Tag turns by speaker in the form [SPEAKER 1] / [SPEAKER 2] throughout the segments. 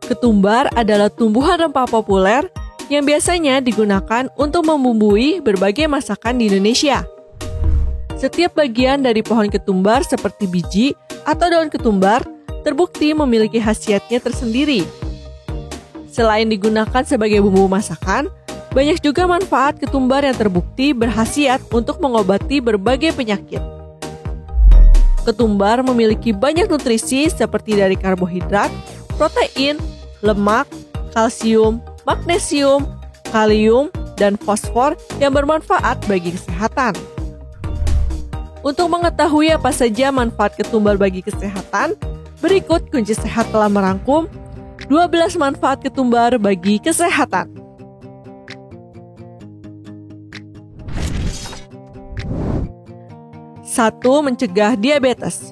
[SPEAKER 1] Ketumbar adalah tumbuhan rempah populer yang biasanya digunakan untuk membumbui berbagai masakan di Indonesia. Setiap bagian dari pohon ketumbar seperti biji atau daun ketumbar terbukti memiliki khasiatnya tersendiri. Selain digunakan sebagai bumbu masakan, banyak juga manfaat ketumbar yang terbukti berkhasiat untuk mengobati berbagai penyakit. Ketumbar memiliki banyak nutrisi seperti dari karbohidrat, protein, lemak, kalsium, magnesium, kalium, dan fosfor yang bermanfaat bagi kesehatan. Untuk mengetahui apa saja manfaat ketumbar bagi kesehatan, berikut Kunci Sehat telah merangkum 12 manfaat ketumbar bagi kesehatan. 1. Mencegah diabetes.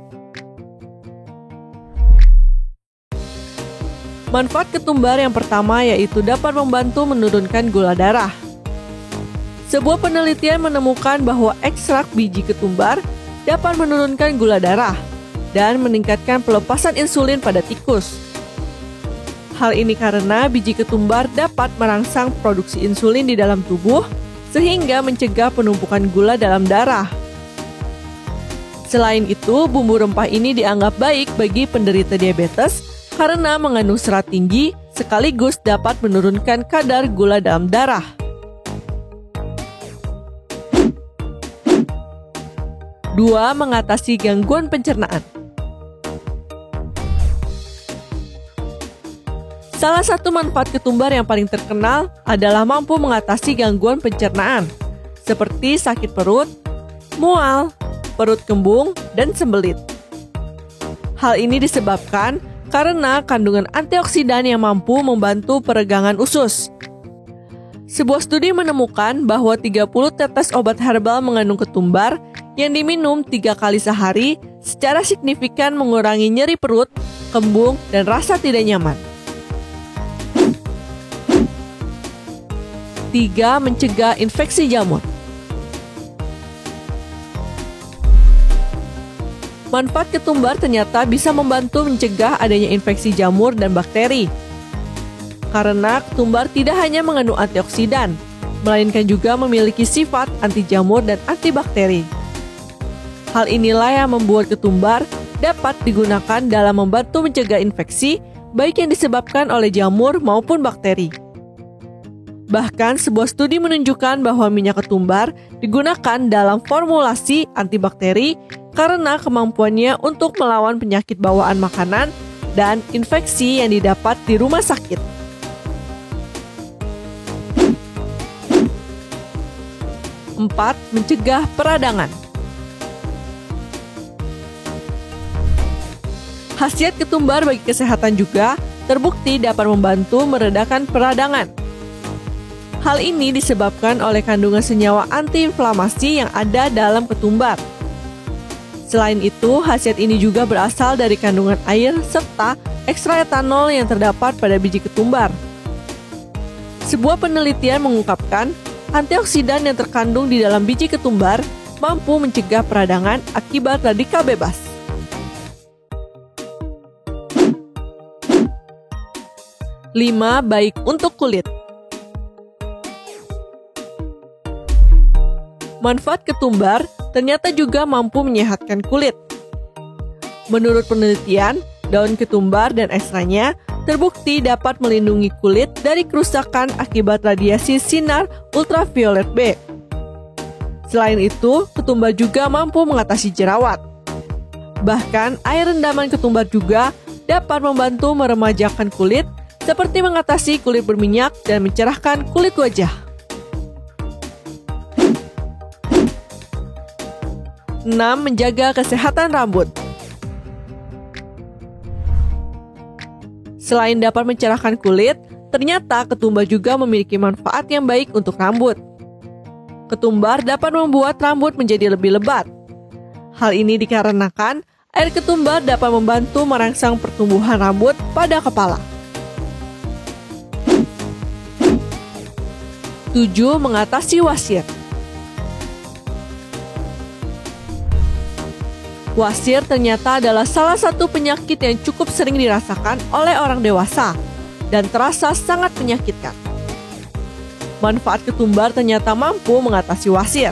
[SPEAKER 1] Manfaat ketumbar yang pertama yaitu dapat membantu menurunkan gula darah. Sebuah penelitian menemukan bahwa ekstrak biji ketumbar dapat menurunkan gula darah dan meningkatkan pelepasan insulin pada tikus. Hal ini karena biji ketumbar dapat merangsang produksi insulin di dalam tubuh sehingga mencegah penumpukan gula dalam darah. Selain itu, bumbu rempah ini dianggap baik bagi penderita diabetes karena mengandung serat tinggi sekaligus dapat menurunkan kadar gula dalam darah. 2. Mengatasi gangguan pencernaan. Salah satu manfaat ketumbar yang paling terkenal adalah mampu mengatasi gangguan pencernaan, seperti sakit perut, mual, perut kembung, dan sembelit. Hal ini disebabkan karena kandungan antioksidan yang mampu membantu peregangan usus. Sebuah studi menemukan bahwa 30 tetes obat herbal mengandung ketumbar yang diminum 3 kali sehari secara signifikan mengurangi nyeri perut, kembung, dan rasa tidak nyaman. 3. Mencegah infeksi jamur. Manfaat ketumbar ternyata bisa membantu mencegah adanya infeksi jamur dan bakteri. Karena ketumbar tidak hanya mengandung antioksidan, melainkan juga memiliki sifat anti jamur dan antibakteri. Hal inilah yang membuat ketumbar dapat digunakan dalam membantu mencegah infeksi, baik yang disebabkan oleh jamur maupun bakteri. Bahkan sebuah studi menunjukkan bahwa minyak ketumbar digunakan dalam formulasi antibakteri karena kemampuannya untuk melawan penyakit bawaan makanan dan infeksi yang didapat di rumah sakit. 4. Mencegah peradangan. Khasiat ketumbar bagi kesehatan juga terbukti dapat membantu meredakan peradangan. Hal ini disebabkan oleh kandungan senyawa antiinflamasi yang ada dalam ketumbar. Selain itu, khasiat ini juga berasal dari kandungan air serta ekstra etanol yang terdapat pada biji ketumbar. Sebuah penelitian mengungkapkan antioksidan yang terkandung di dalam biji ketumbar mampu mencegah peradangan akibat radikal bebas. 5. Baik untuk kulit. Manfaat ketumbar ternyata juga mampu menyehatkan kulit. Menurut penelitian, daun ketumbar dan ekstranya terbukti dapat melindungi kulit dari kerusakan akibat radiasi sinar ultraviolet B. Selain itu, ketumbar juga mampu mengatasi jerawat. Bahkan, air rendaman ketumbar juga dapat membantu meremajakan kulit, seperti mengatasi kulit berminyak dan mencerahkan kulit wajah. 6. Menjaga kesehatan rambut. Selain dapat mencerahkan kulit, ternyata ketumbar juga memiliki manfaat yang baik untuk rambut. Ketumbar dapat membuat rambut menjadi lebih lebat. Hal ini dikarenakan air ketumbar dapat membantu merangsang pertumbuhan rambut pada kepala. 7. Mengatasi wasir. Wasir ternyata adalah salah satu penyakit yang cukup sering dirasakan oleh orang dewasa, dan terasa sangat menyakitkan. Manfaat ketumbar ternyata mampu mengatasi wasir.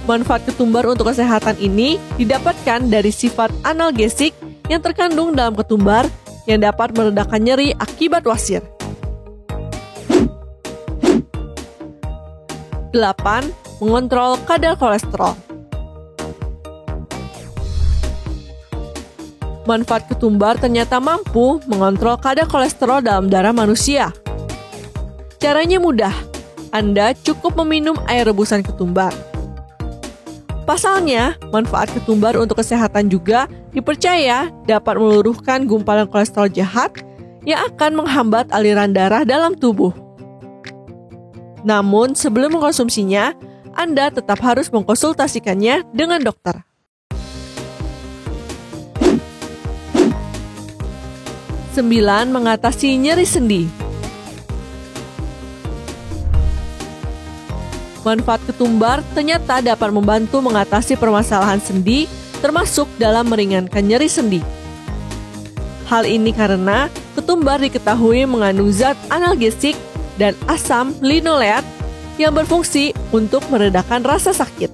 [SPEAKER 1] Manfaat ketumbar untuk kesehatan ini didapatkan dari sifat analgesik yang terkandung dalam ketumbar yang dapat meredakan nyeri akibat wasir. 8. Mengontrol kadar kolesterol. Manfaat ketumbar ternyata mampu mengontrol kadar kolesterol dalam darah manusia. Caranya mudah, Anda cukup meminum air rebusan ketumbar. Pasalnya, manfaat ketumbar untuk kesehatan juga dipercaya dapat meluruhkan gumpalan kolesterol jahat yang akan menghambat aliran darah dalam tubuh. Namun, sebelum mengkonsumsinya, Anda tetap harus mengkonsultasikannya dengan dokter. 9. Mengatasi nyeri sendi. Manfaat ketumbar ternyata dapat membantu mengatasi permasalahan sendi, termasuk dalam meringankan nyeri sendi. Hal ini karena ketumbar diketahui mengandung zat analgesik dan asam linoleat yang berfungsi untuk meredakan rasa sakit.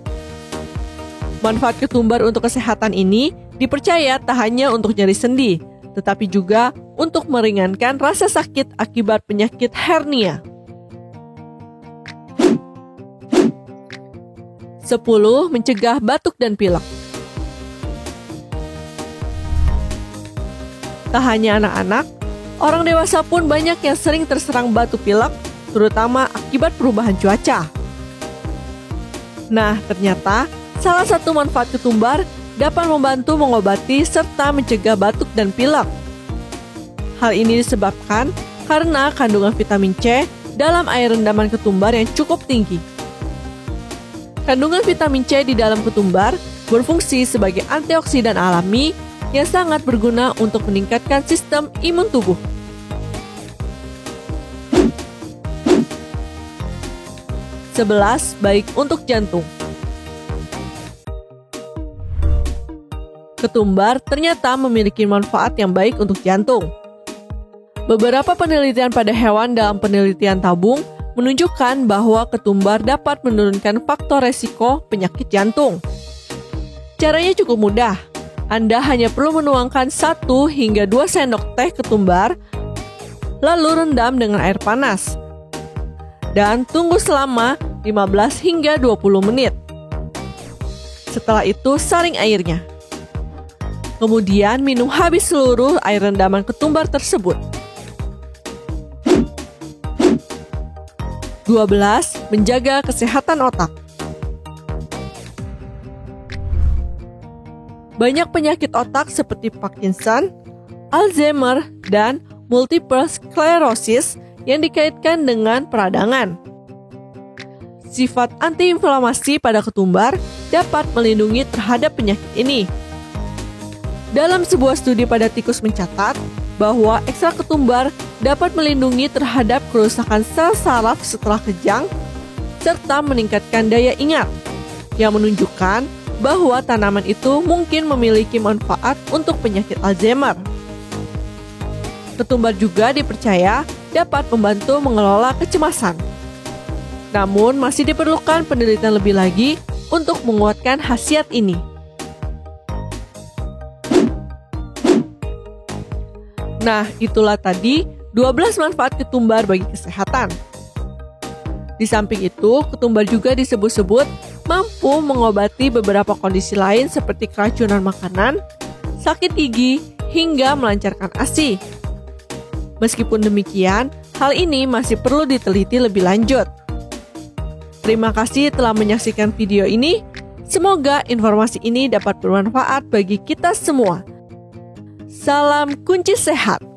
[SPEAKER 1] Manfaat ketumbar untuk kesehatan ini dipercaya tak hanya untuk nyeri sendi, tetapi juga untuk meringankan rasa sakit akibat penyakit hernia. 10. Mencegah batuk dan pilek. Tak hanya anak-anak, orang dewasa pun banyak yang sering terserang batuk pilek, terutama akibat perubahan cuaca. Nah, ternyata salah satu manfaat ketumbar dapat membantu mengobati serta mencegah batuk dan pilek. Hal ini disebabkan karena kandungan vitamin C dalam air rendaman ketumbar yang cukup tinggi. Kandungan vitamin C di dalam ketumbar berfungsi sebagai antioksidan alami yang sangat berguna untuk meningkatkan sistem imun tubuh. 11. Baik untuk jantung. Ketumbar ternyata memiliki manfaat yang baik untuk jantung. Beberapa penelitian pada hewan dalam penelitian tabung menunjukkan bahwa ketumbar dapat menurunkan faktor resiko penyakit jantung. Caranya cukup mudah. Anda hanya perlu menuangkan 1 hingga 2 sendok teh ketumbar, lalu rendam dengan air panas, dan tunggu selama 15 hingga 20 menit. Setelah itu, saring airnya. Kemudian, minum habis seluruh air rendaman ketumbar tersebut. 12. Menjaga kesehatan otak. Banyak penyakit otak seperti Parkinson, Alzheimer, dan multiple sclerosis yang dikaitkan dengan peradangan. Sifat antiinflamasi pada ketumbar dapat melindungi terhadap penyakit ini. Dalam sebuah studi pada tikus mencatat bahwa ekstrak ketumbar dapat melindungi terhadap kerusakan sel saraf setelah kejang, serta meningkatkan daya ingat, yang menunjukkan bahwa tanaman itu mungkin memiliki manfaat untuk penyakit Alzheimer. Ketumbar juga dipercaya dapat membantu mengelola kecemasan. Namun, masih diperlukan penelitian lebih lagi untuk menguatkan khasiat ini. Nah, itulah tadi 12 manfaat ketumbar bagi kesehatan. Di samping itu, ketumbar juga disebut-sebut mampu mengobati beberapa kondisi lain seperti keracunan makanan, sakit gigi, hingga melancarkan ASI. Meskipun demikian, hal ini masih perlu diteliti lebih lanjut. Terima kasih telah menyaksikan video ini. Semoga informasi ini dapat bermanfaat bagi kita semua. Salam kunci sehat.